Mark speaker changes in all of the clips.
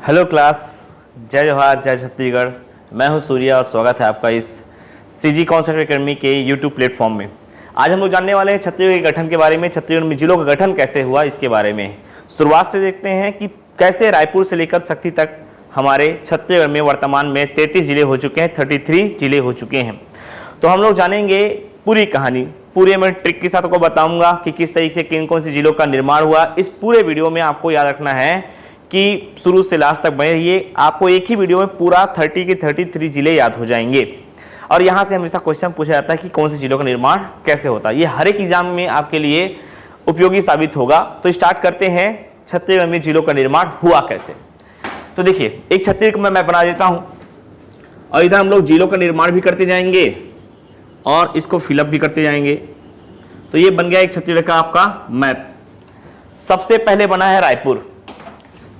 Speaker 1: Hello class, जय जवाहर जय छत्तीसगढ़। मैं हूं सूर्या और स्वागत है आपका इस सीजी कॉन्सेप्ट एकेडमी के यूट्यूब प्लेटफॉर्म में। आज हम लोग जानने वाले हैं छत्तीसगढ़ के गठन के बारे में, छत्तीसगढ़ में जिलों का गठन कैसे हुआ इसके बारे में। शुरुआत से देखते हैं कि कैसे रायपुर से लेकर शक्ति तक हमारे छत्तीसगढ़ में वर्तमान में 33 जिले हो चुके हैं, 33 जिले हो चुके हैं। तो हम लोग जानेंगे पूरी कहानी, पूरे मैं ट्रिक के साथ आपको बताऊंगा कि किस तरीके से किन कौन सी जिलों का निर्माण हुआ। इस पूरे वीडियो में आपको याद रखना है कि शुरू से लास्ट तक बने रहिए, आपको एक ही वीडियो में पूरा 30 के 33 जिले याद हो जाएंगे। और यहाँ से हमेशा क्वेश्चन पूछा जाता है कि कौन से जिलों का निर्माण कैसे होता है। ये हर एक एग्जाम में आपके लिए उपयोगी साबित होगा। तो स्टार्ट करते हैं, छत्तीसगढ़ में जिलों का निर्माण हुआ कैसे। तो देखिए, एक छत्तीसगढ़ का मैं बना देता हूँ और इधर हम लोग जिलों का निर्माण भी करते जाएंगे और इसको फिलअप भी करते जाएंगे। तो ये बन गया एक छत्तीसगढ़ का आपका मैप। सबसे पहले बना है रायपुर।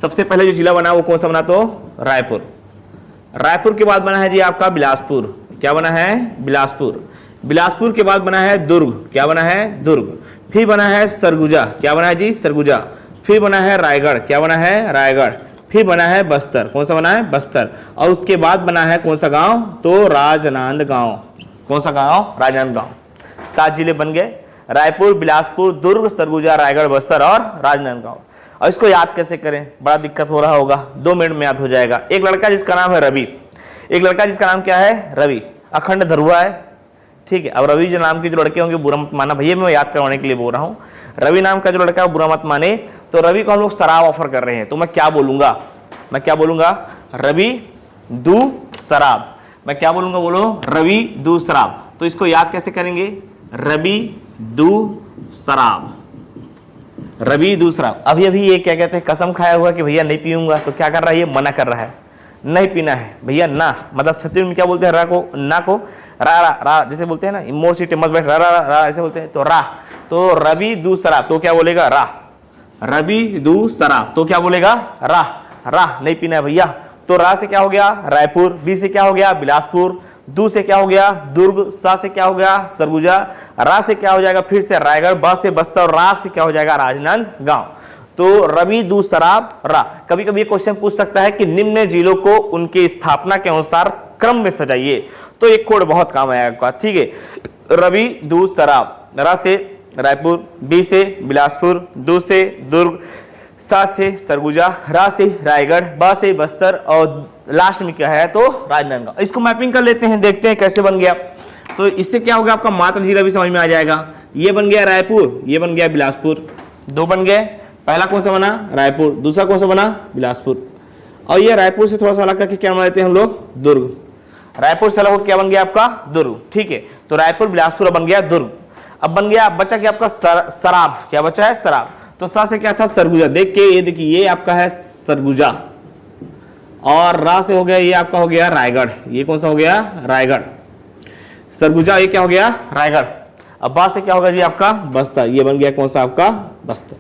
Speaker 1: सबसे पहले जो जिला बना वो कौन सा बना? तो रायपुर। रायपुर के बाद बना है जी आपका बिलासपुर। क्या बना है? बिलासपुर। बिलासपुर के बाद बना है दुर्ग। क्या बना है? दुर्ग। फिर बना है सरगुजा। क्या बना है जी? सरगुजा। फिर बना है रायगढ़। क्या बना है? रायगढ़। फिर बना है बस्तर। कौन सा बना है? बस्तर। और उसके बाद बना है कौन सा गांव? तो राजनांदगांव। कौन सा गांव? राजनांदगांव। 7 जिले बन गए, रायपुर, बिलासपुर, दुर्ग, सरगुजा, रायगढ़, बस्तर और राजनांदगांव। और इसको याद कैसे करें? बड़ा दिक्कत हो रहा होगा, 2 मिनट में याद हो जाएगा। एक लड़का जिसका नाम है रवि, एक लड़का जिसका नाम क्या है? रवि। अखंड धरुआ है, ठीक है। अब रवि जो नाम के जो लड़के होंगे बुरा मत माना भैया, मैं याद करवाने के लिए बोल रहा हूँ। रवि नाम का जो लड़का है बुरा मत माने। तो रवि को हम लोग शराब ऑफर कर रहे हैं, तो मैं क्या बोलूंगा? मैं क्या बोलूंगा? रवि दू शराब। मैं क्या बोलूंगा? बोलो, रवि दू शराब। तो इसको याद कैसे करेंगे? रवि दू शराब, रवि दू शराब। अभी अभी ये क्या कहते हैं, कसम खाया हुआ कि भैया नहीं पीऊंगा। तो क्या कर रहा है ये? मना कर रहा है, नहीं पीना है भैया ना। मतलब छत्तीसगढ़ में क्या बोलते हैं? रा को, ना को रा रा रा जैसे बोलते हैं ना, मोर सीटे मत बैठ, रा रा रा ऐसे बोलते हैं। तो रा, तो रवि दू शराब। तो क्या बोलेगा? रा। रवि दू शराब। तो क्या बोलेगा? रा। रा नहीं पीना है भैया। तो रा से क्या हो गया? रायपुर। बी से क्या हो गया? बिलासपुर। दू से क्या हो गया? दुर्ग। सा से क्या हो गया? सरगुजा। रा से क्या हो जाएगा? फिर से रायगढ़। ब से बस्तर। और रा से क्या हो जाएगा? राजनांदगांव। तो रवि दू शराब रा। कभी कभी क्वेश्चन पूछ सकता है कि निम्न जिलों को उनके स्थापना के अनुसार क्रम में सजाइए। तो एक कोड बहुत काम आएगा, ठीक है। रवि दू शराब। रा से रायपुर, बी से बिलासपुर, दू से दुर्ग, सा से सरगुजा, रा से रायगढ़, बा से बस्तर और लास्ट में क्या है? तो राजनांदगांव। इसको मैपिंग कर लेते हैं, देखते हैं कैसे बन गया। तो इससे क्या होगा? आपका मात्र जिला भी समझ में आ जाएगा। ये बन गया रायपुर, ये बन गया बिलासपुर। 2 बन गए। पहला कौन सा बना? रायपुर। दूसरा कौन सा बना? बिलासपुर। और ये रायपुर से थोड़ा सा अलग करके क्या बना देते हैं हम लोग? दुर्ग। रायपुर से अलग क्या बन गया आपका? दुर्ग, ठीक है। तो रायपुर, बिलासपुर बन गया दुर्ग। अब बन गया, बचा क्या आपका? शराब। क्या बचा है? शराब। तो सा से क्या था? सरगुजा। देख के ये देखिए, ये आपका है सरगुजा। और रा से हो गया, ये आपका हो गया रायगढ़। ये कौन सा हो गया? रायगढ़। सरगुजा, ये क्या हो गया? रायगढ़। अब बा से क्या होगा जी आपका? बस्तर। ये बन गया कौन सा आपका? बस्तर।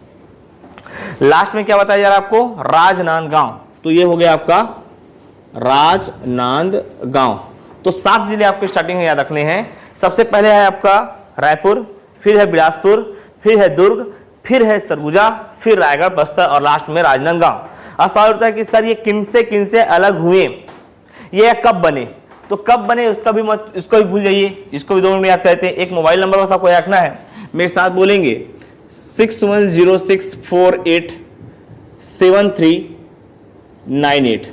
Speaker 1: लास्ट में क्या बताया जा रहा है आपको? राजनांदगांव। तो ये हो गया आपका राजनांदगांव। तो 7 जिले आपके स्टार्टिंग में याद रखने हैं। सबसे पहले है आपका रायपुर, फिर है बिलासपुर, फिर है दुर्ग, फिर है सरगुजा, फिर रायगढ़, बस्तर और लास्ट में राजनांदगांव। अब सवाल उठता है कि सर ये किन से अलग हुए, ये कब बने? तो कब बने उसका भी मत, इसको भी भूल जाइए, इसको भी 2 मिनट में याद करते हैं। एक मोबाइल नंबर बस आपको याद रखना है, मेरे साथ बोलेंगे 6106487398।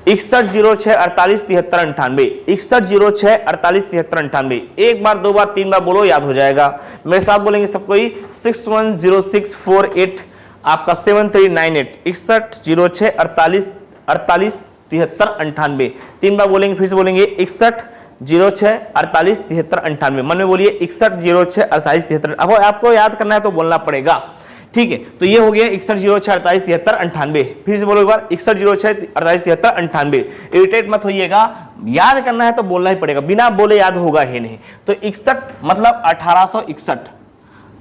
Speaker 1: 6106487398, 6106487398। एक बार, 2 बार, 3 बार बोलो, याद हो जाएगा। मेरे साथ बोलेंगे सबको ही 610648 आपका 7398, 6106487398। 3 बार बोलेंगे, फिर से बोलेंगे 6106487398। मन में बोलिए 61064873। अब आपको याद करना है तो बोलना पड़ेगा, ठीक है। तो ये हो गया 6106487398। फिर से बोलो एक बार, 6106487398। इरिटेट मत होइएगा, याद करना है तो बोलना ही पड़ेगा, बिना बोले याद होगा ही नहीं। तो 61 मतलब 1861।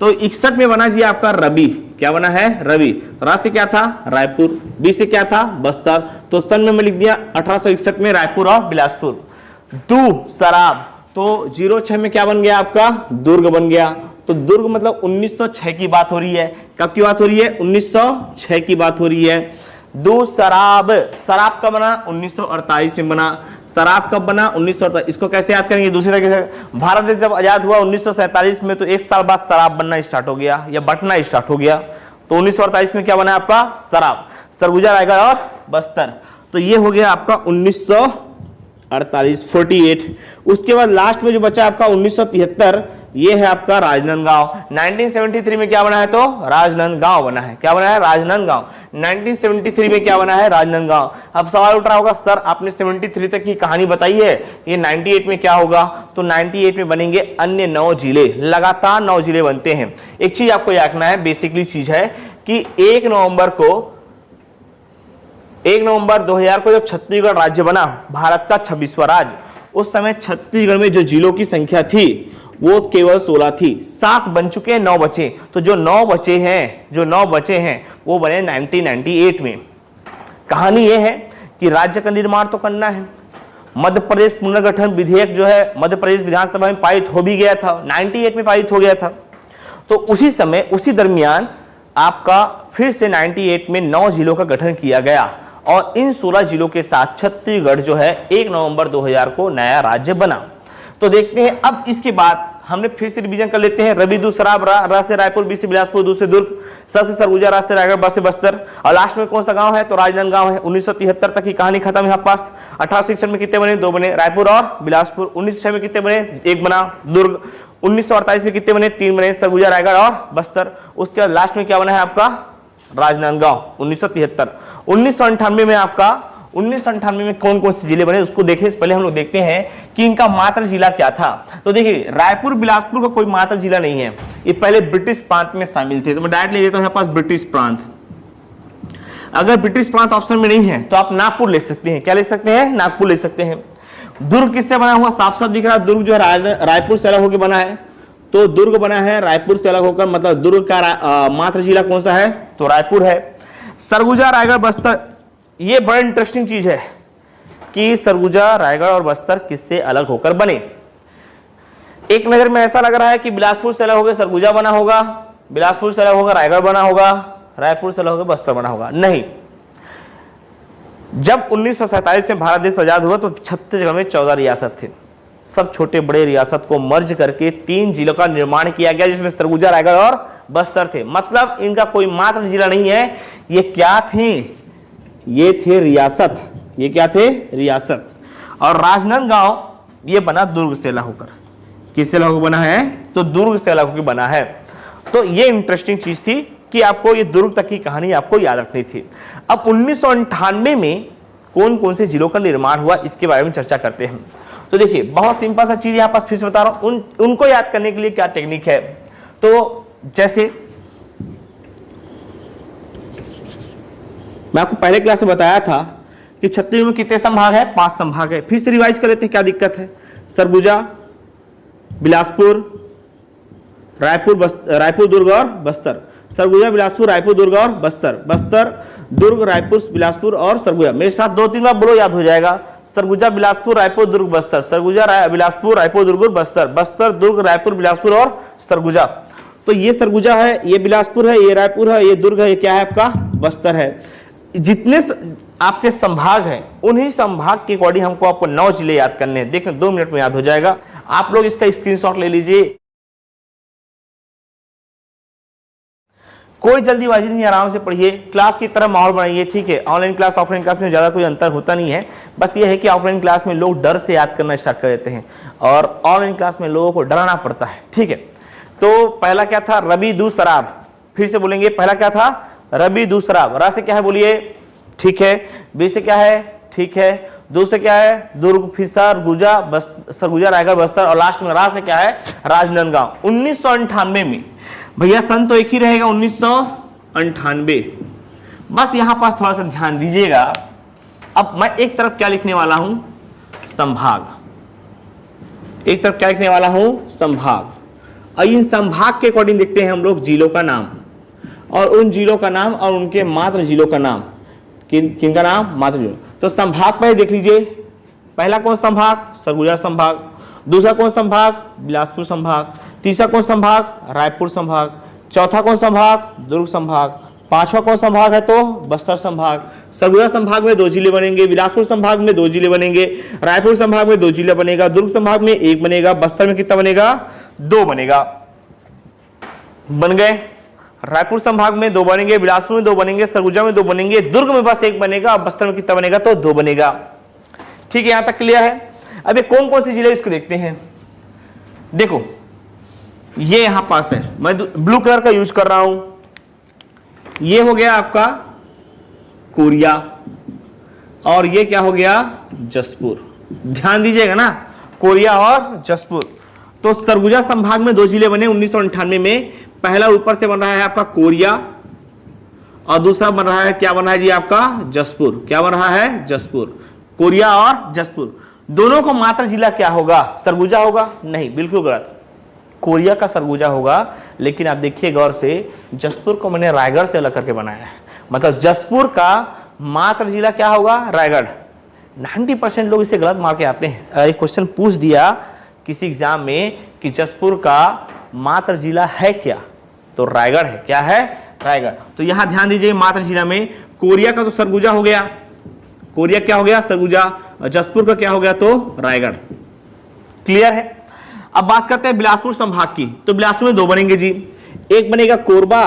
Speaker 1: तो 61 में बना जी आपका रवि। क्या बना है? रवि। रा से क्या था? रायपुर। बी से क्या था? बस्तर। तो सन में मैं लिख दिया 1861 में रायपुर और बिलासपुर। दू शराब। तो 06 में क्या बन गया आपका? दुर्ग बन गया। तो दुर्ग मतलब 1906 की बात हो रही है। कब की बात हो रही है? 1906 की बात हो रही है। दूसराब, शराब कब बना? 1948 में बना। शराब कब बना? 1948। इसको कैसे याद करेंगे? दूसरी तरीके से, भारत देश जब आजाद हुआ 1947 में, तो एक साल बाद शराब बनना स्टार्ट हो गया या बंटना स्टार्ट हो गया। तो 1948 में क्या बना आपका? शराब। सरगुजा, रायगढ़ और बस्तर। तो ये हो गया आपका 1948, 48। उसके बाद लास्ट में जो बचा आपका 1973, ये है आपका राजनांदगांव। 1973 में क्या बना है? तो राजनांदगांव बना है। क्या बना है? राजनांदगांव। 1973 में क्या बना है? राजनांदगांव। अब सवाल उठ रहा होगा, सर आपने 73 तक की कहानी बताई है, ये 98 में क्या होगा? तो 98 में बनेंगे अन्य 9 जिले, लगातार 9 जिले बनते हैं। एक चीज आपको याद रखना है, बेसिकली चीज है कि 1 नवंबर 2000 को जब छत्तीसगढ़ राज्य बना, भारत का 26वां राज्य, उस समय छत्तीसगढ़ में जो जिलों की संख्या थी वो केवल 16 थी। 7 बन चुके हैं, 9 बचे। तो जो 9 बचे हैं वो बने 1998 में। कहानी ये है कि राज्य का निर्माण तो करना है। मध्य प्रदेश पुनर्गठन विधेयक जो है मध्य प्रदेश विधानसभा में पारित हो भी गया था, 98 में पारित हो गया था। तो उसी समय, उसी दरमियान आपका फिर से 98 में 9 जिलों का गठन किया गया और इन 16 जिलों के साथ छत्तीसगढ़ जो है 1 नवंबर 2000 को नया राज्य बना। तो देखते हैं अब इसके बाद हमने फिर से रिवीजन कर लेते हैं। रवि, दू, शराब, रा से रायपुर, बी से बिलासपुर, दू से दुर्ग, स से सरगुजा, रा से रायगढ़, ब से बस्तर और लास्ट में कौन सा गांव है? तो राजनांदगांव है। 1973 तक की कहानी खत्म। यहाँ पास 1861 में कितने बने? 2 बने, रायपुर और बिलासपुर। 1906 में कितने बने? 1 बना, दुर्ग। 1948 में कितने बने? 3 बने, सरगुजा, रायगढ़ और बस्तर। उसके बाद लास्ट में क्या बना है आपका? राजनांदगांव। 1973। 1998 में आपका 1998 में कौन कौन से जिले बने उसको देखने से पहले हम लोग देखते हैं कि इनका मात्र जिला क्या था। तो देखिए, रायपुर बिलासपुर का कोई मात्र जिला नहीं है, ये पहले ब्रिटिश प्रांत में शामिल थे। तो मैं डायरेक्ट ले लेता हूं यहाँ पास ब्रिटिश प्रांत। अगर ब्रिटिश प्रांत ऑप्शन में नहीं है तो आप नागपुर ले सकते हैं। क्या ले सकते हैं? नागपुर ले सकते हैं। दुर्ग किससे बना हुआ? साफ साफ दिख रहा है, दुर्ग जो है रायपुर से अलग होकर बना है। तो दुर्ग बना है रायपुर से अलग होकर, मतलब दुर्ग का मात्र जिला कौन सा है? तो रायपुर है। सरगुजा, रायगढ़, बस्तर, ये बड़ा इंटरेस्टिंग चीज है कि सरगुजा, रायगढ़ और बस्तर किससे अलग होकर बने। एक नजर में ऐसा लग रहा है कि बिलासपुर से अलग होकर सरगुजा बना होगा, बिलासपुर से अलग होकर रायगढ़ बना होगा, रायपुर से अलग होकर बस्तर बना होगा। नहीं, जब 1947 में भारत देश आजाद हुआ तो छत्तीसगढ़ में 14 रियासत थे। सब छोटे बड़े रियासत को मर्ज करके 3 जिलों का निर्माण किया गया, जिसमें सरगुजा, रायगढ़ और बस्तर थे। मतलब इनका कोई मात्र जिला नहीं है। ये क्या थे? ये थे रियासत। ये क्या थे? रियासत। और राजनांदगांव ये बना दुर्ग से अलग होकर। किससे अलग होकर बना है? तो दुर्ग से अलग होकर बना है। तो ये इंटरेस्टिंग चीज थी कि आपको ये दुर्ग तक की कहानी आपको याद रखनी थी। अब 1998 में कौन कौन से जिलों का निर्माण हुआ इसके बारे में चर्चा करते हैं। तो देखिए, बहुत सिंपल सा चीज यहाँ पास फिर से बता रहा हूं, उनको याद करने के लिए क्या टेक्निक है। तो जैसे मैं आपको पहले क्लास में बताया था कि छत्तीसगढ़ में कितने संभाग है? 5 संभाग है। फिर से रिवाइज कर लेते हैं, क्या दिक्कत है। सरगुजा, बिलासपुर, रायपुर, दुर्ग और बस्तर। सरगुजा, बिलासपुर, रायपुर, दुर्ग और बस्तर। बस्तर, दुर्ग, रायपुर, बिलासपुर और सरगुजा। मेरे साथ 2-3 बार बोलो, याद हो जाएगा। सरगुजा, बिलासपुर, रायपुर, दुर्ग, बस्तर। सरगुजा, बिलासपुर, रायपुर, दुर्ग, बस्तर। बस्तर, दुर्ग, रायपुर, बिलासपुर और सरगुजा। तो ये सरगुजा है, ये बिलासपुर है, ये रायपुर है, ये दुर्ग है, ये क्या है आपका? बस्तर है। जितने आपके संभाग हैं उन्हीं संभाग के अकॉर्डिंग हमको आपको 9 जिले याद करने हैं। देखें 2 मिनट में याद हो जाएगा। आप लोग इसका स्क्रीनशॉट ले लीजिए। कोई जल्दीबाजी नहीं, आराम से पढ़िए, क्लास की तरह माहौल बनाइए। ठीक है, ऑनलाइन क्लास ऑफलाइन क्लास में ज्यादा कोई अंतर होता नहीं है। बस ये है कि ऑफलाइन क्लास में लोग डर से याद करना स्टार्ट कर देते हैं और ऑनलाइन क्लास में लोगों को डराना पड़ता है। ठीक है, तो पहला क्या था? रवि, दू, शराब। फिर से बोलेंगे, पहला क्या था? रवि, दू, शराब। रा से क्या है बोलिए? ठीक है। बी से क्या है? ठीक है। दू से क्या है? दुर्ग, फिर सरगुजा, रायगढ़, बस्तर और लास्ट में रा से क्या है? राजनांदगांव। 1998 में, भैया सन तो एक ही रहेगा 1998। बस यहां पास थोड़ा सा ध्यान दीजिएगा। अब मैं एक तरफ क्या लिखने वाला हूं? संभाग। एक तरफ क्या लिखने वाला हूं? संभाग। और इन संभाग के अकॉर्डिंग देखते हैं हम लोग जिलों का नाम और उन जिलों का नाम और उनके मात्र जिलों का नाम। किनका नाम? मात्र जिलों। तो संभाग पहले देख लीजिए। पहला कौन संभाग? सरगुजा संभाग। दूसरा कौन संभाग? बिलासपुर संभाग। तीसरा कौन संभाग? रायपुर संभाग। चौथा कौन संभाग? दुर्ग संभाग। पांचवा कौन संभाग है? तो बस्तर संभाग। सरगुजा संभाग में 2 जिले बनेंगे, बिलासपुर संभाग में 2 जिले बनेंगे, रायपुर संभाग में 2 जिले बनेगा, दुर्ग संभाग में 1 बनेगा, बस्तर में कितना बनेगा? 2 बनेगा। बन गए। रायपुर संभाग में 2 बनेंगे, बिलासपुर में 2 बनेंगे, सरगुजा में 2 बनेंगे, दुर्ग में बस 1 बनेगा, और बस्तर में कितना बनेगा? तो 2 बनेगा। ठीक है, यहां तक क्लियर है। अब ये कौन कौन से जिले इसको देखते हैं। देखो ये यहां पास है, मैं ब्लू कलर का यूज कर रहा हूं। ये हो गया आपका कोरिया, और ये क्या हो गया? जसपुर। ध्यान दीजिएगा ना, कोरिया और जसपुर। तो सरगुजा संभाग में 2 जिले बने 1998 में। पहला ऊपर से बन रहा है आपका कोरिया, और दूसरा बन रहा है, क्या बन रहा है जी आपका? जसपुर। क्या बन रहा है? जसपुर। कोरिया और जसपुर दोनों को मात्र जिला क्या होगा? सरगुजा होगा? नहीं, बिल्कुल गलत। कोरिया का सरगुजा होगा, लेकिन आप देखिए गौर से, जसपुर को मैंने रायगढ़ से अलग करके बनाया है। मतलब जसपुर का मात्र जिला क्या होगा? रायगढ़। 90% लोग इसे गलत मार के आते हैं। अगर एक क्वेश्चन पूछ दिया किसी एग्जाम में कि जसपुर का मात्र जिला है क्या, तो रायगढ़ है। क्या है? रायगढ़। तो यहां ध्यान दीजिए, मात्र जिला में कोरिया का तो सरगुजा हो गया, कोरिया क्या हो गया? सरगुजा। जसपुर का क्या हो गया? तो रायगढ़। क्लियर है। अब बात करते हैं बिलासपुर संभाग की। तो बिलासपुर में 2 बनेंगे जी, एक बनेगा कोरबा,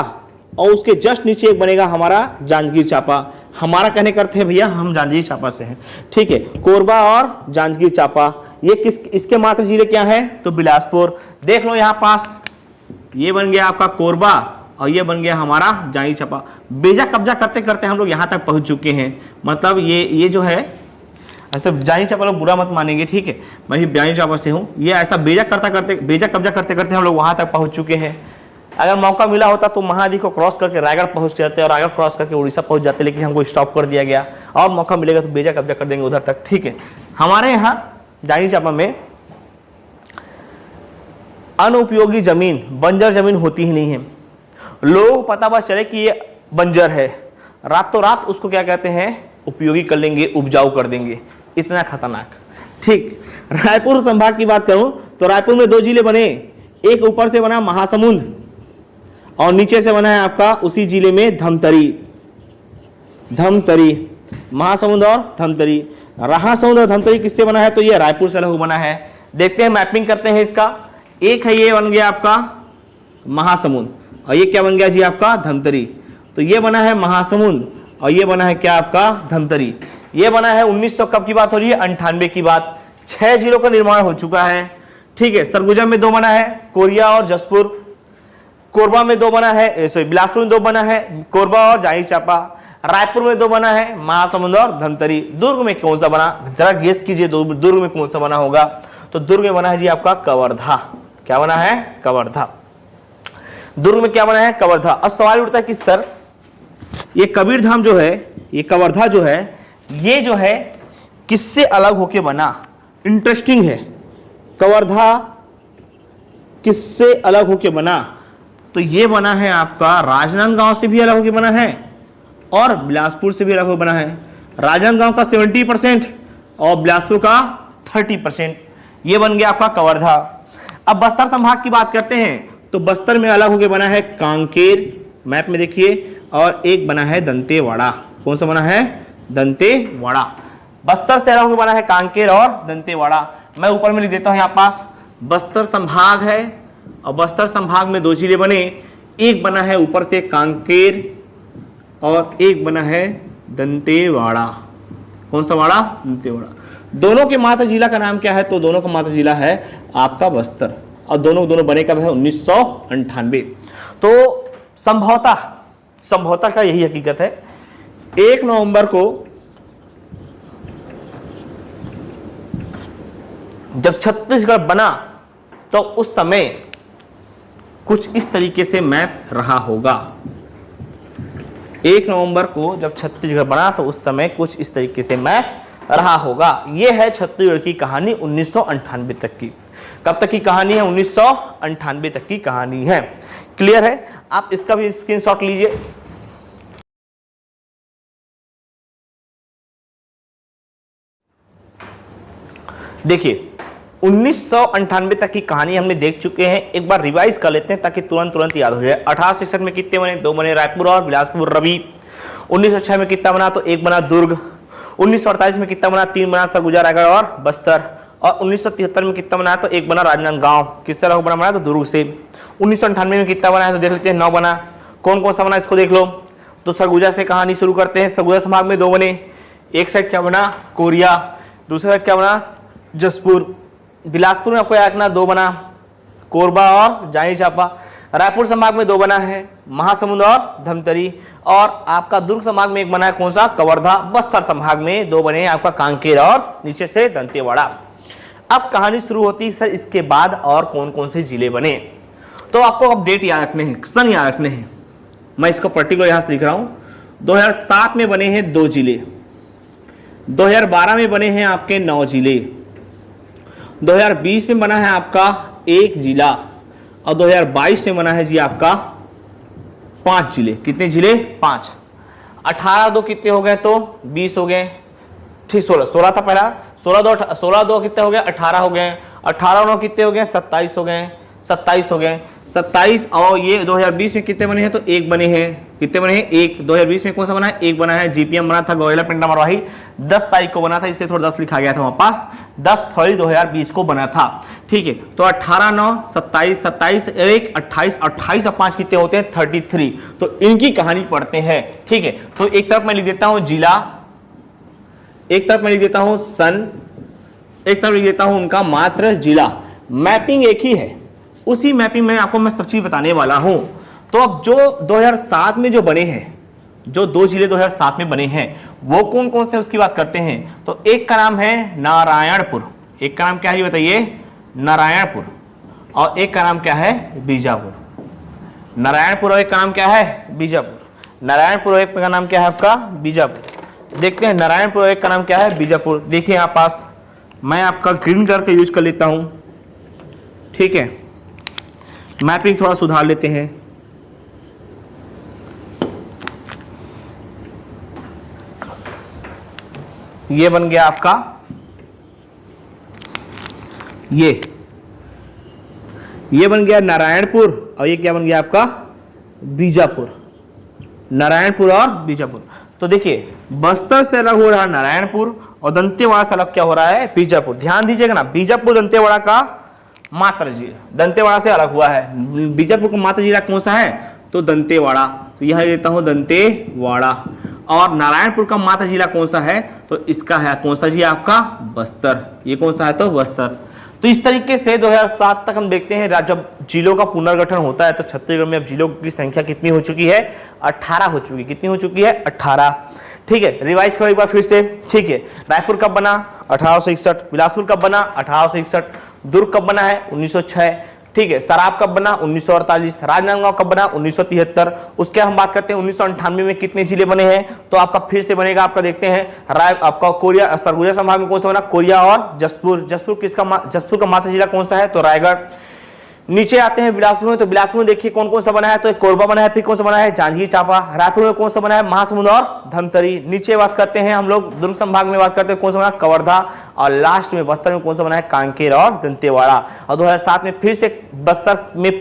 Speaker 1: और उसके जस्ट नीचे एक बनेगा हमारा जांजगीर चांपा। हमारा कहने करते हैं भैया, हम जांजगीर चांपा से हैं। ठीक है, कोरबा और जांजगीर चांपा, ये इसके मात्र जिले क्या है? तो बिलासपुर। देख लो यहां पास, ये बन गया आपका कोरबा, और ये बन गया हमारा जांजगीर चांपा। बेजा कब्जा करते करते हम लोग यहां तक पहुंच चुके हैं। मतलब ये जो है, ऐसे जांजगीर चांपा लोग बुरा मत मानेंगे, ठीक है, मैं भी जांजगीर चांपा से हूं। ये ऐसा बेजा कब्जा करते करते हम लोग वहां तक पहुंच चुके हैं। अगर मौका मिला होता तो महानदी को क्रॉस करके रायगढ़ पहुंच जाते, और रायगढ़ क्रॉस करके उड़ीसा पहुंच जाते, लेकिन हमको स्टॉप कर दिया गया। और मौका मिलेगा तो बेजा कब्जा कर देंगे उधर तक। ठीक है, हमारे यहाँ जांजगीर चांपा में अनुपयोगी जमीन, बंजर जमीन होती ही नहीं है। लोगों को पता बस चले कि ये बंजर है, रातों रात उसको क्या कहते हैं? उपयोगी कर लेंगे, उपजाऊ कर देंगे। इतना खतरनाक। ठीक, रायपुर संभाग की बात करूं तो रायपुर में 2 जिले बने, एक ऊपर से बना महासमुंद, और नीचे से बना है आपका उसी जिले में धमतरी। महासमुंद और धमतरी। महासमुंद और धमतरी किससे बना है? तो ये रायपुर से लघु बना है। देखते हैं, मैपिंग करते हैं इसका। एक है, ये बन गया आपका महासमुंद, और ये क्या बन गया जी आपका? धमतरी। तो ये बना है महासमुंद, और ये बना है क्या आपका? धमतरी। ये बना है 1900 कब की बात हो रही है? 98 की बात। 6 जिलों का निर्माण हो चुका है। ठीक है, सरगुजा में 2 बना है, कोरिया और जसपुर। कोरबा में 2 बना है, सॉरी बिलासपुर में 2 बना है, कोरबा और जांजगीर चांपा। रायपुर में 2 बना है, महासमुंद और धमतरी। दुर्ग में कौन सा बना? जरा गेस कीजिए, दुर्ग में कौन सा बना होगा? तो दुर्ग में बना है जी आपका कवर्धा। क्या बना है? कवर्धा। दुर्ग में क्या बना है? कवर्धा। अब सवाल उठता है कि सर ये कबीरधाम जो है, ये कवर्धा जो है, ये जो है किससे अलग होके बना? इंटरेस्टिंग है, कवर्धा किससे अलग होके बना? तो ये बना है आपका राजनांदगांव से भी अलग होके बना है, और बिलासपुर से भी अलग होकर बना है। राजनांदगांव का 70% और बिलासपुर का 30%। ये बन गया आपका कवर्धा। अब बस्तर संभाग की बात करते हैं तो बस्तर में अलग होकर बना है कांकेर, मैप में देखिए, और एक बना है दंतेवाड़ा। कौन सा बना है? दंतेवाड़ा। बस्तर से अलग होकर बना है कांकेर और दंतेवाड़ा। मैं ऊपर में लिख देता हूं, यहाँ पास बस्तर संभाग है, और बस्तर संभाग में 2 जिले बने, एक बना है ऊपर से कांकेर और एक बना है दंतेवाड़ा। कौन सा वाड़ा? दंतेवाड़ा। दोनों के मात्र जिला का नाम क्या है? तो दोनों का मात्र जिला है आपका बस्तर, और दोनों बने कब है? 1998। तो संभवतः का यही हकीकत है। 1 नवंबर को जब छत्तीसगढ़ बना तो उस समय कुछ इस तरीके से मैप रहा होगा। 1 नवंबर को जब छत्तीसगढ़ बना तो उस समय कुछ इस तरीके से मैप रहा होगा। यह है छत्तीसगढ़ की कहानी 1998 तक की। कब तक की कहानी है? 1998 तक की कहानी है। क्लियर है? आप इसका भी स्क्रीनशॉट लीजिए। देखिए 1998 तक की कहानी हमने देख चुके हैं, एक बार रिवाइज कर लेते हैं ताकि तुरंत याद हो जाए। 1861 में कितने बने? 2 बने, रायपुर और बिलासपुर रवि। 1906 में कितना बना? तो 1 बना दुर्ग। 1948 में कितना बना? 3 बना सरगुजा रायगढ़ और बस्तर। और 1973 में कितना बना? तो 1 बना राजनांदगांव। किससे बना? तो दुर्ग से। 1998 में कितना बना है? तो देख लेते हैं, 9 बना। कौन कौन सा बना इसको देख लो। तो सरगुजा से कहानी शुरू करते हैं। सरगुजा संभाग में 2 बने, एक साइड क्या बना? कोरिया, दूसरी साइड क्या बना? जसपुर। बिलासपुर में आपको याद रखना 2 बना, कोरबा और जांगी चांपा। रायपुर संभाग में 2 बना है, महासमुंद और धमतरी। और आपका दुर्ग संभाग में 1 बना है, कौन सा? कवर्धा। बस्तर संभाग में 2 बने हैं, आपका कांकेर और नीचे से दंतेवाड़ा। अब कहानी शुरू होती है, सर इसके बाद और कौन कौन से जिले बने? तो आपको अब डेट याद रखने हैं, सन याद रखने हैं। मैं इसको पर्टिकुलर यहां से लिख रहा हूं। 2007 में बने हैं 2 जिले, 2012 में बने हैं आपके 9 जिले, 2020 में बना है आपका 1 जिला और 2022 में बना है जी आपका 5 जिले। कितने जिले? 5। 18 2 कितने हो गए? तो 20 हो गए, ठीक। 16 था पहला, 16 2 कितने हो गए? 18 हो गए। 18 9 कितने हो गए? 27 हो गए, 27 हो गए, 27। और ये 2020 में कितने बने हैं? तो 1 बने हैं। कितने बने हैं? 1। 2020 में कौन सा बना है? 1 बना है। जीपीएम बना था, गौरेला पिंडा मरवाही, 10 तारीख को बना था, इसलिए थोड़ा 10 लिखा गया था वहां पास। 10 फरवरी 2020 को बना था, ठीक है। तो 18 9 27, 27 1 28, 28 और 5 कितने होते हैं? 33। तो इनकी कहानी पढ़ते हैं, ठीक है। तो एक तरफ मैं लिख देता हूं जिला, एक तरफ मैं लिख देता हूं सन, एक तरफ लिख देता हूं उनका मात्र जिला। मैपिंग एक ही है, उसी मैपिंग में आपको मैं सब चीज बताने वाला हूं। तो अब जो 2007 में जो बने हैं, जो 2 जिले 2007 में बने हैं, वो कौन कौन से उसकी बात करते हैं। तो एक का नाम है नारायणपुर, एक का नाम क्या है बताइए? नारायणपुर। और एक का नाम क्या है? बीजापुर। नारायणपुर और एक का नाम क्या है? बीजापुर। नारायणपुर और एक का नाम क्या है आपका? बीजापुर। देखते हैं नारायणपुर और एक का नाम क्या है? बीजापुर। देखिए यहाँ पास मैं आपका ग्रीन कलर का यूज कर लेता हूं, ठीक है। मैपिंग थोड़ा सुधार लेते हैं। ये बन गया आपका, ये बन गया नारायणपुर और ये क्या बन गया आपका? बीजापुर। नारायणपुर और बीजापुर। तो देखिए बस्तर से अलग हो रहा है नारायणपुर और दंतेवाड़ा से अलग क्या हो रहा है? बीजापुर। ध्यान दीजिएगा ना, बीजापुर दंतेवाड़ा का मात्र जिला, दंतेवाड़ा से अलग हुआ है। बीजापुर का मात्र जिला कौन सा है? तो दंतेवाड़ा। तो यह देता हूं दंतेवाड़ा। और नारायणपुर का मात्र जिला कौन सा है? तो इसका है कौन सा जी? आपका बस्तर। ये कौन सा है? तो बस्तर। तो इस तरीके से 2007 तक हम देखते हैं जब जिलों का पुनर्गठन होता है तो छत्तीसगढ़ में अब जिलों की संख्या कितनी हो चुकी है? 18 हो चुकी है। कितनी हो चुकी है? 18, ठीक है। रिवाइज करो एक बार फिर से, ठीक है। रायपुर कब बना? 1861। बिलासपुर कब बना? 1861। दुर्ग कब बना है? 1906, ठीक है। सराब कब बना? 1948। राजनांदगांव कब बना? 1973। उसके हम बात करते हैं 1998 में कितने जिले बने हैं? तो आपका फिर से बनेगा, आपका देखते हैं आपका कोरिया, सरगुजा संभाग में कौन सा बना? कोरिया और जसपुर। जसपुर का मात्र जिला कौन सा है? तो रायगढ़। नीचे आते हैं बिलासपुर में, तो बिलासपुर में देखिए कौन कौन सा बना है? तो कोरबा बना है, फिर कौन सा बना है? जांजगीर चांपा। रायपुर में कौन सा बना है? महासमुंद और धमतरी। नीचे बात करते हैं हम लोग दुर्ग संभाग में, बात करते हैं कौन सा बना? कवर्धा। और लास्ट में बस्तर में कौन सा बना है? कांकेर और दंतेवाड़ा। और 2007 में फिर से बस्तर में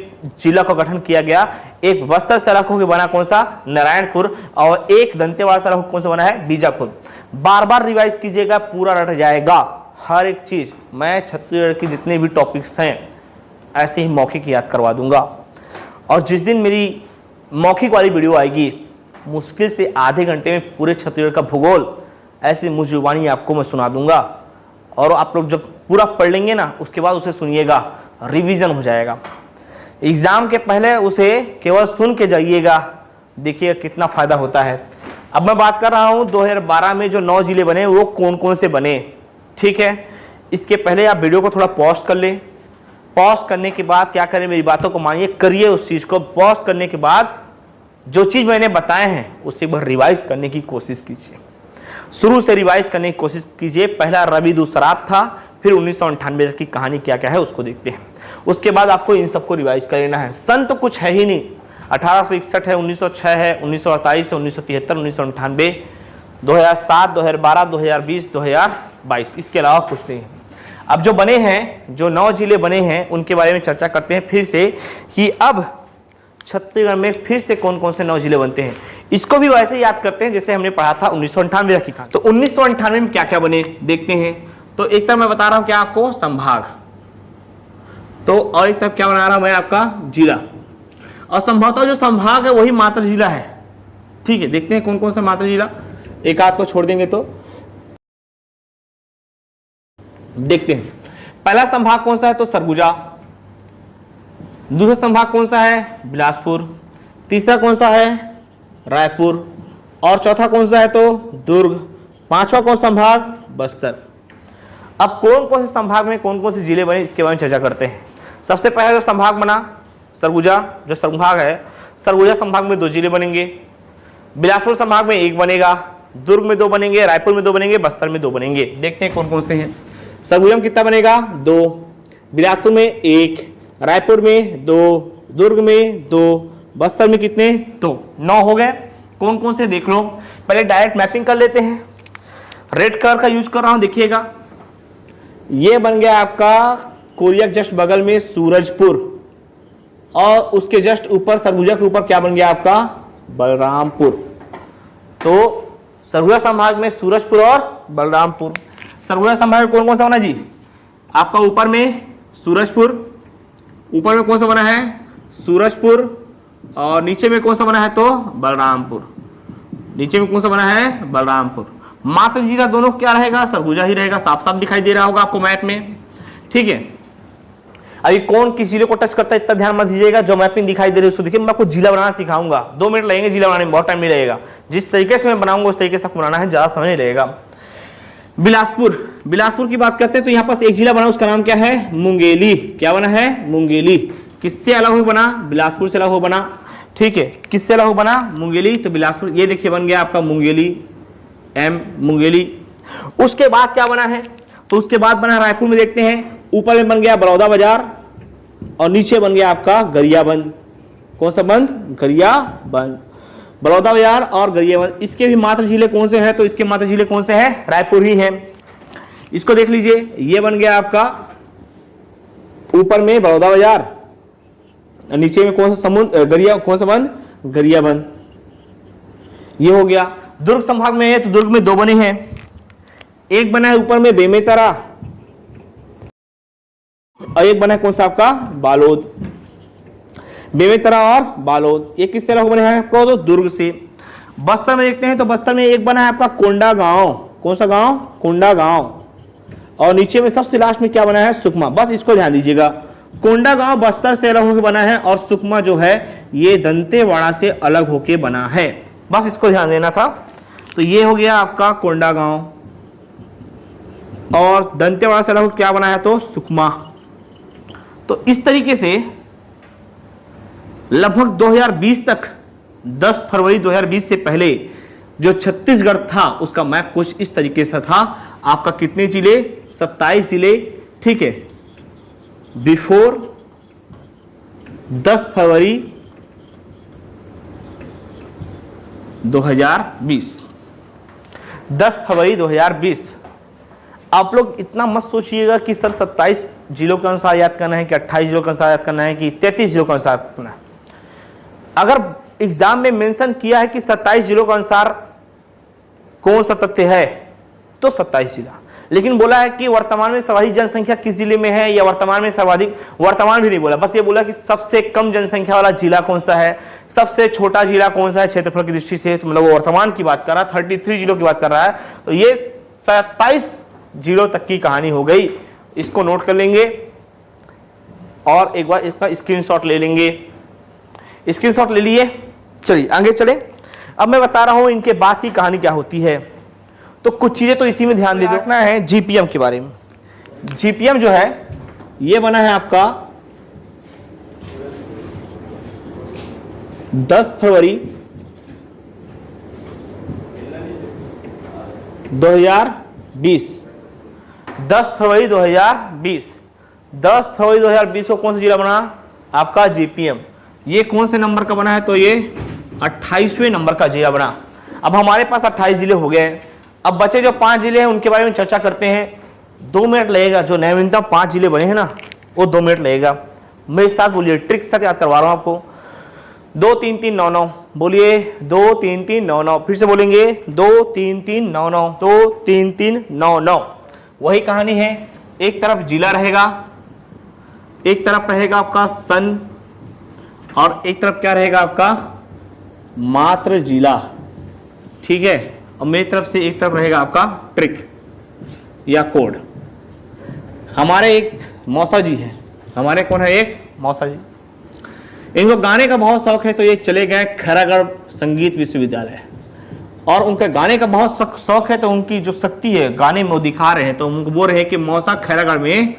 Speaker 1: जिला का गठन किया गया। एक बस्तर से अलग होकर बना कौन सा? नारायणपुर। और एक दंतेवाड़ा से अलग कौन सा बना है? बीजापुर। बार बार रिवाइज कीजिएगा, पूरा रट जाएगा हर एक चीज। मैं छत्तीसगढ़ के जितने भी टॉपिक्स हैं ऐसे ही मौखिक याद करवा दूंगा। और जिस दिन मेरी मौखिक वाली वीडियो आएगी, मुश्किल से आधे घंटे में पूरे छत्तीसगढ़ का भूगोल ऐसी मुजुबानी आपको मैं सुना दूंगा। और आप लोग जब पूरा पढ़ लेंगे ना, उसके बाद उसे सुनिएगा, रिवीजन हो जाएगा। एग्जाम के पहले उसे केवल सुन के जाइएगा, देखिएगा कितना फायदा होता है। अब मैं बात कर रहा हूं 2012 में जो 9 जिले बने वो कौन कौन से बने, ठीक है। इसके पहले आप वीडियो को थोड़ा पॉज कर लें। पॉज करने के बाद क्या करें, मेरी बातों को मानिए, करिए उस चीज को। पॉज करने के बाद जो चीज मैंने बताए हैं उसे एक बार रिवाइज करने की कोशिश कीजिए, शुरू से रिवाइज करने की कोशिश कीजिए। पहला रवि दूसराब था, फिर 1998 की कहानी क्या क्या है उसको देखते हैं। उसके बाद आपको इन सबको रिवाइज कर लेना है। सन तो कुछ है ही नहीं, 1861 है, 1906 है, 1948 है, 1973, 1998, 2007, 2012, 2020, 2022, इसके अलावा कुछ नहीं है। अब जो बने हैं, जो 9 जिले बने हैं उनके बारे में चर्चा करते हैं फिर से कि अब छत्तीसगढ़ में फिर से कौन कौन से 9 जिले बनते हैं। इसको भी वैसे याद करते हैं जैसे हमने पढ़ा था 1998 की। तो 1998 में क्या क्या बने देखते हैं। तो एक तरफ मैं बता रहा हूं क्या आपको, संभाग, तो और एक तरफ क्या बना रहा हूं मैं, आपका जिला। और संभवतः जो संभाग है वही मात्र जिला है। ठीक है, देखते हैं कौन कौन सा मात्र जिला, एक आध को छोड़ देंगे तो देखते हैं। पहला संभाग कौन सा है, तो सरगुजा। दूसरा संभाग कौन सा है, बिलासपुर। तीसरा कौन सा है, रायपुर। और चौथा कौन सा है, तो दुर्ग। पांचवा कौन संभाग, बस्तर। अब कौन कौन से संभाग में कौन कौन से जिले बने इसके बारे में चर्चा करते हैं। सबसे पहला जो संभाग बना सरगुजा, जो संभाग है, सरगुजा संभाग में 2 जिले बनेंगे। बिलासपुर संभाग में 1 बनेगा, दुर्ग में 2 बनेंगे, रायपुर में 2 बनेंगे, बस्तर में 2 बनेंगे। देखते हैं कौन कौन से हैं। सरगुजा में कितना बनेगा, 2, बिलासपुर में 1, रायपुर में 2, दुर्ग में 2, बस्तर में कितने, 2, 9 हो गए। कौन कौन से देख लो, पहले डायरेक्ट मैपिंग कर लेते हैं। रेड कलर का यूज कर रहा हूं, देखिएगा ये बन गया आपका कोरिया जस्ट बगल में सूरजपुर, और उसके जस्ट ऊपर सरगुजा के ऊपर क्या बन गया आपका, बलरामपुर। तो सरगुजा संभाग में सूरजपुर और बलरामपुर। सरगुजा संभाग में कौन कौन सा बना जी, आपका ऊपर में सूरजपुर, ऊपर में कौन सा बना है, सूरजपुर, और नीचे में कौन सा बना है, तो बलरामपुर। नीचे में कौन सा बना है, बलरामपुर। मात्र जिला दोनों क्या रहेगा, सरगुजा ही रहेगा, साफ साफ दिखाई दे रहा होगा आपको मैप में। ठीक है, अभी कौन किस जिले को टच करता है इतना ध्यान मत दीजिएगा, जो मैपिंग दिखाई दे रही है उसको देखिए। मैं आपको जिला बनाना सिखाऊंगा, 2 मिनट लगेंगे जिला बनाने में, बहुत टाइम नहीं लगेगा। जिस तरीके से मैं बनाऊंगा उस तरीके से बनाना है, ज्यादा समय नहीं लगेगा। बिलासपुर, बिलासपुर की बात करते हैं तो यहाँ पास एक जिला बना, उसका नाम क्या है, मुंगेली। क्या बना है, मुंगेली। किससे अलग हो बना, बिलासपुर से अलग हो बना। ठीक है, किससे अलग हो बना, मुंगेली। तो बिलासपुर ये देखिए बन गया आपका मुंगेली, मुंगेली। उसके बाद क्या बना है, तो उसके बाद बना रायपुर में, देखते हैं। ऊपर में बन गया बड़ौदा बाजार, और नीचे बन गया आपका गरियाबंद। कौन सा बंद, गरियाबंद। बड़ौदा बाजार और गरियाबंद, इसके भी मात्र जिले कौन से हैं, तो इसके मात्र जिले कौन से हैं, रायपुर ही हैं। इसको देख लीजिए, ये बन गया आपका ऊपर में बड़ौदा बाजार, नीचे में कौन सा समुद्र, कौन सा बंद, गरियाबंद। ये हो गया। दुर्ग संभाग में है तो दुर्ग में 2 बने हैं। एक बना है ऊपर में बेमेतरा, और एक बना है कौन सा आपका, बालोद। बेमेतरा और बालोद, ये किससे अलग बने हैं आपको, तो दुर्ग से। बस्तर में देखते हैं तो बस्तर में एक बना है आपका कोंडा गांव। कौन सा गांव, कोंडा गांव। और नीचे में सबसे लास्ट में क्या बना है, सुकमा। बस इसको ध्यान दीजिएगा, कोंडा गांव बस्तर से अलग होकर बना है, और सुकमा जो है ये दंतेवाड़ा से अलग होकर बना है। बस इसको ध्यान देना था। तो ये हो गया आपका कोंडा गांव, और दंतेवाड़ा से अलग क्या बना है, तो सुकमा। तो इस तरीके से लगभग 2020 तक, 10 फरवरी 2020 से पहले जो छत्तीसगढ़ था उसका मैप कुछ इस तरीके से था। आपका कितने जिले, 27 जिले। ठीक है, बिफोर 10 फरवरी 2020, 10 फरवरी 2020। आप लोग इतना मत सोचिएगा कि सर 27 जिलों के अनुसार याद करना है, कि 28 जिलों के अनुसार याद करना है, कि 33 जिलों के अनुसार करना है। अगर एग्जाम में मेंशन किया है कि 27 जिलों के अनुसार कौन सा तथ्य है, तो 27 जिला। लेकिन बोला है कि वर्तमान में सर्वाधिक जनसंख्या किस जिले में है, या वर्तमान में सर्वाधिक, वर्तमान भी नहीं बोला, बस ये बोला कि सबसे कम जनसंख्या वाला जिला कौन सा है, सबसे छोटा जिला कौन सा है क्षेत्रफल की दृष्टि से। तो मतलब वो वर्तमान की बात कर रहा है, 33 जिलों की बात कर रहा है। तो ये 27 जिलों तक की कहानी हो गई। इसको नोट कर लेंगे और एक बार इसका स्क्रीनशॉट ले लेंगे। स्क्रीनशॉट ले लिए, चलिए आगे चले। अब मैं बता रहा हूं इनके बाद की कहानी क्या होती है। तो कुछ चीजें तो इसी में ध्यान दे रखना है। जीपीएम के बारे में, जीपीएम जो है ये बना है आपका 10 फरवरी 2020। 10 फरवरी 2020, 10 फरवरी 2020 को कौन सा जिला बना, आपका जीपीएम। ये कौन से नंबर का बना है, तो ये 28वें नंबर का जिला बना। अब हमारे पास 28 जिले हो गए। अब बचे जो 5 जिले हैं उनके बारे में चर्चा करते हैं। 2 मिनट लगेगा। जो नवीनतम 5 जिले बने हैं ना, वो 2 मिनट लगेगा। मेरे साथ बोलिए, ट्रिक के साथ याद करवा रहा हूं आपको। 2 3 3 9 9, बोलिए 2 3 3 9 9, फिर से बोलेंगे 2 3 3 9 9, 2 3 3 9 9। वही कहानी है, एक तरफ जिला रहेगा, एक तरफ रहेगा आपका सन, और एक तरफ क्या रहेगा आपका मात्र जिला, ठीक है। और मेरी तरफ से एक तरफ रहेगा आपका ट्रिक या कोड। हमारे एक मौसा जी हैं, हमारे कौन है, एक मौसा जी, इनको गाने का बहुत शौक है, तो ये चले गए खैरागढ़ संगीत विश्वविद्यालय, और उनका गाने का बहुत शौक है, तो उनकी जो शक्ति है गाने में वो दिखा रहे हैं, तो उनको बोल रहे हैं कि मौसा खैरागढ़ में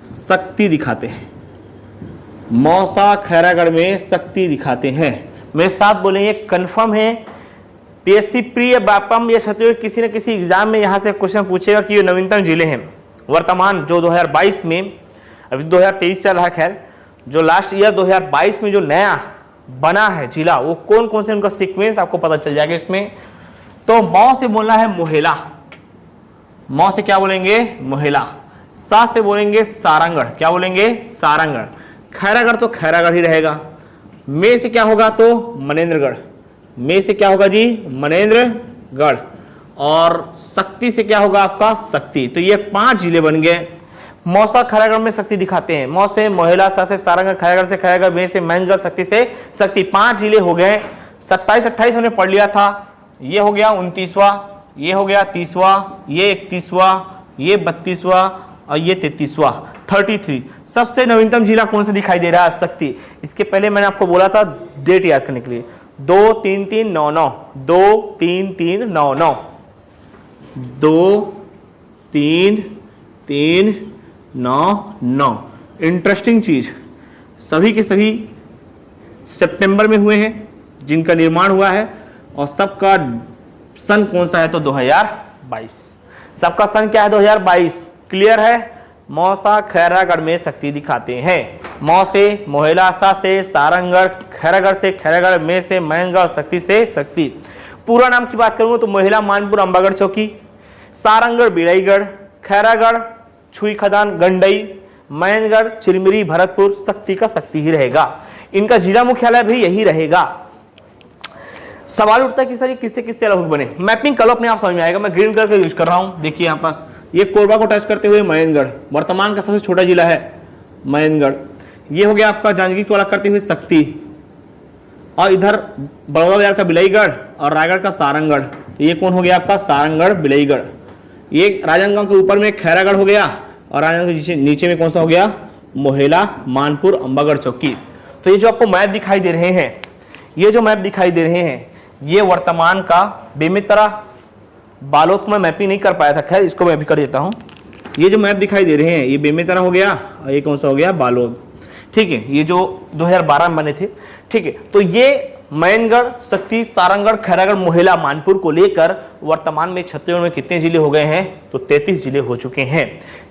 Speaker 1: शक्ति दिखाते हैं, मौसा खैरागढ़ में शक्ति दिखाते हैं। मेरे साथ बोलेंगे, कंफर्म है पीएससी प्री या व्यापम या छत्तीसगढ़ किसी न किसी एग्जाम में यहाँ से क्वेश्चन पूछेगा कि ये नवीनतम जिले हैं वर्तमान जो 2022 में, अभी 2023 चल रहा है, खैर जो लास्ट ईयर 2022 में जो नया बना है जिला, वो कौन कौन से उनका सीक्वेंस आपको पता चल जाएगा इसमें। तो मौ से बोलना है मोहेला, मौ से क्या बोलेंगे मोहेला, सा से बोलेंगे सारंगढ़, क्या बोलेंगे सारंगढ़, खैरागढ़ तो खैरागढ़ ही रहेगा, में से क्या होगा तो मनेन्द्रगढ़, में से क्या होगा जी मनेन्द्रगढ़, और शक्ति से क्या होगा आपका शक्ति। तो ये 5 जिले बन गए। मौसा खैरागढ़ में शक्ति दिखाते हैं, मौ से मोहेला, सा से सारंगढ़, खैरागढ़ से खैरागढ़, में से मनेन्द्रगढ़, शक्ति से शक्ति। 5 जिले हो गए। 27-28 हमने पढ़ लिया था, ये हो गया 29वां, ये हो गया 30वां, ये 31वां, ये 32वां और ये 33वां, 33। सबसे नवीनतम जिला कौन सा दिखाई दे रहा है, शक्ति। इसके पहले मैंने आपको बोला था डेट याद करने के लिए, 2 3 3 9 9, 2 3 3 9 9, 2 3 3 9 9। इंटरेस्टिंग चीज, सभी के सभी सितंबर में हुए हैं जिनका निर्माण हुआ है, और सबका सन कौन सा है तो 2022। सबका सन क्या है 2022, क्लियर है। मौसा खैरागढ़ में शक्ति दिखाते हैं, मौ से मोहेला, सा से सारंगढ़, खैरागढ़ से खैरागढ़, में से मनेन्द्रगढ़, शक्ति से शक्ति। पूरा नाम की बात करूंगा तो मोहेला मानपुर अंबागढ़ चौकी, सारंगढ़ बिड़ईगढ़, खैरागढ़ छुई खदान गंडई, मनेन्द्रगढ़ चिरमिरी भरतपुर, शक्ति का शक्ति ही रहेगा। इनका जिला मुख्यालय भी यही रहेगा। सवाल उठता है कि सर ये किससे किससे अलग बने, मैपिंग कल अपने आप समझ में आएगा। मैं ग्रीन कलर का यूज कर रहा हूं, देखिए यहाँ पास ये कोरबा को टच करते हुए मनेन्द्रगढ़ वर्तमान का सबसे छोटा जिला है मनेन्द्रगढ़, ये हो गया आपका जांजगीर को अलग करते हुए शक्ति, और इधर बड़ौदा बाजार का बिलईगढ़ और रायगढ़ का सारंगढ़, ये कौन हो गया आपका सारंगढ़ बिलईगढ़। ये राजनांदगांव के ऊपर में खैरागढ़ हो गया, और राजनांदगांव के नीचे में कौन सा हो गया मोहेला मानपुर अंबागढ़ चौकी। तो ये जो आपको मैप दिखाई दे रहे हैं, ये जो मैप दिखाई दे रहे हैं, ये वर्तमान का बेमेतरा बालोद में मैपिंग नहीं कर पाया था, खैर इसको मैं भी कर देता हूं। ये जो मैप दिखाई दे रहे हैं, ये बेमेतरा हो गया और ये कौन सा हो गया बालोद, ठीक है। ये जो 2012 में बने थे, ठीक है। तो ये मनेन्द्रगढ़, शक्ति, सारंगढ़, खैरागढ़, मोहेला, मानपुर को लेकर वर्तमान में छत्तीसगढ़ में कितने जिले हो गए हैं तो 33 जिले हो चुके हैं।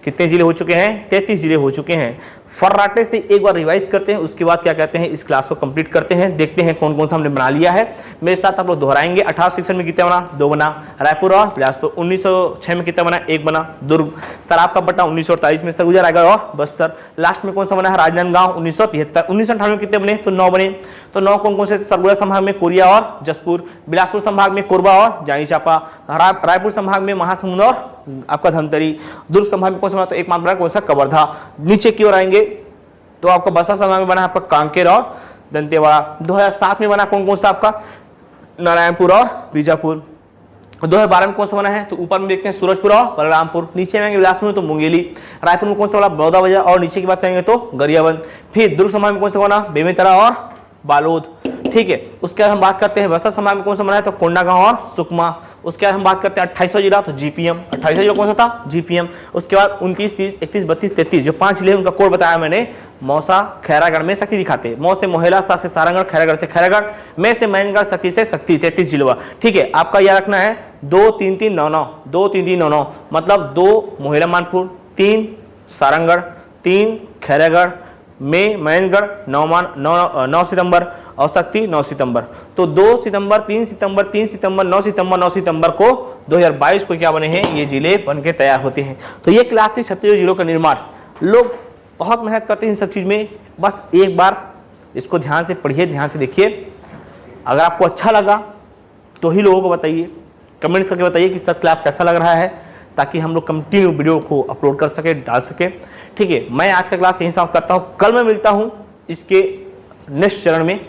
Speaker 1: कितने जिले हो चुके हैं 33 जिले हो चुके हैं। फर्राटे से एक बार रिवाइज करते हैं, उसके बाद क्या कहते हैं इस क्लास को कंप्लीट करते हैं, देखते हैं कौन कौन सा हमने बना लिया है। मेरे साथ आप लोग दोहराएंगे। 18 सेक्शन में कितना बना 2 बना, रायपुर और बिलासपुर। 1906 में कितना बना 1 बना, दुर्ग। सराब का पट्टा 1948 में, सरगुजा, रायगढ़ और बस्तर। लास्ट में कौन सा बना है राजनांदगांव 1973। 1998 में कितने बने तो 9 बने। तो 9 कौन कौन से, सरगुजा संभाग में कोरिया और जसपुर, बिलासपुर संभाग में कोरबा और जांगी चांपा, रायपुर संभाग में महासमुंद और आपका धमतरी, दुर्ग संभाग में कौन सा, तो एक मात्र कौन सा कवर्धा। नीचे की ओर आएंगे तो आपका बस्तर संभाग में बना आपका कांकेर और दंतेवाड़ा। 2007 में बना कौन कौन सा आपका नारायणपुर और बीजापुर। 2012 में कौन सा बना है तो ऊपर में देखते हैं सूरजपुर और बलरामपुर। नीचे में बिलासपुर में तो मुंगेली। रायपुर में कौन सा बना बड़ौदा बाजार, और नीचे की बात करेंगे तो गरियाबंद। फिर दुर्ग संभाग में कौन सा बना बेमेतरा और बालोद, ठीक है। उसके बाद हम बात करते हैं बस्तर संभाग में कौन सा बना है तो कोंडागांव और सुकमा। उसके बाद हम बात करते हैं 28वां जिला तो जीपीएम। 28वां जिला कौन सा था जीपीएम। उसके बाद 29, 30, 31, 32, 33 जो 5 जिले उनका कोड बताया मैंने। मौसा खैरागढ़ में शक्ति दिखाते, मौ से मोहेला, सा से सारंगढ़, खैरागढ़ से खैरागढ़, में से मनेन्द्रगढ़, शक्ति से शक्ति। 33 जिले, ठीक है। आपका याद रखना है 2 3 3 9 9, 2 3 3 9 9 मतलब 2 मोहेला मानपुर, 3 सारंगढ़, 3 खैरागढ़, में मनेन्द्रगढ़, 9 सितंबर और शक्ति 9 सितंबर। तो 2 सितंबर, 3 सितंबर, 3 सितंबर, 9 सितंबर, 9 सितंबर को 2022 को क्या बने हैं, ये जिले बन के तैयार होते हैं। तो ये क्लास थी छत्तीसगढ़ जिलों का निर्माण। लोग बहुत मेहनत करते हैं इन सब चीज़ में, बस एक बार इसको ध्यान से पढ़िए, ध्यान से देखिए। अगर आपको अच्छा लगा तो ही लोगों को बताइए, कमेंट्स करके बताइए कि सब क्लास कैसा लग रहा है, ताकि हम लोग कंटिन्यू वीडियो को अपलोड कर सके, डाल सके। ठीक है, मैं आज का क्लास यहीं समाप्त करता हूँ। कल मैं मिलता हूँ इसके नेक्स्ट चरण में,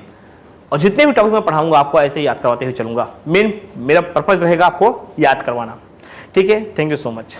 Speaker 1: और जितने भी टॉपिक मैं पढ़ाऊंगा आपको ऐसे ही याद करवाते हुए चलूंगा। मेरा पर्पज रहेगा आपको याद करवाना। ठीक है, थैंक यू सो मच।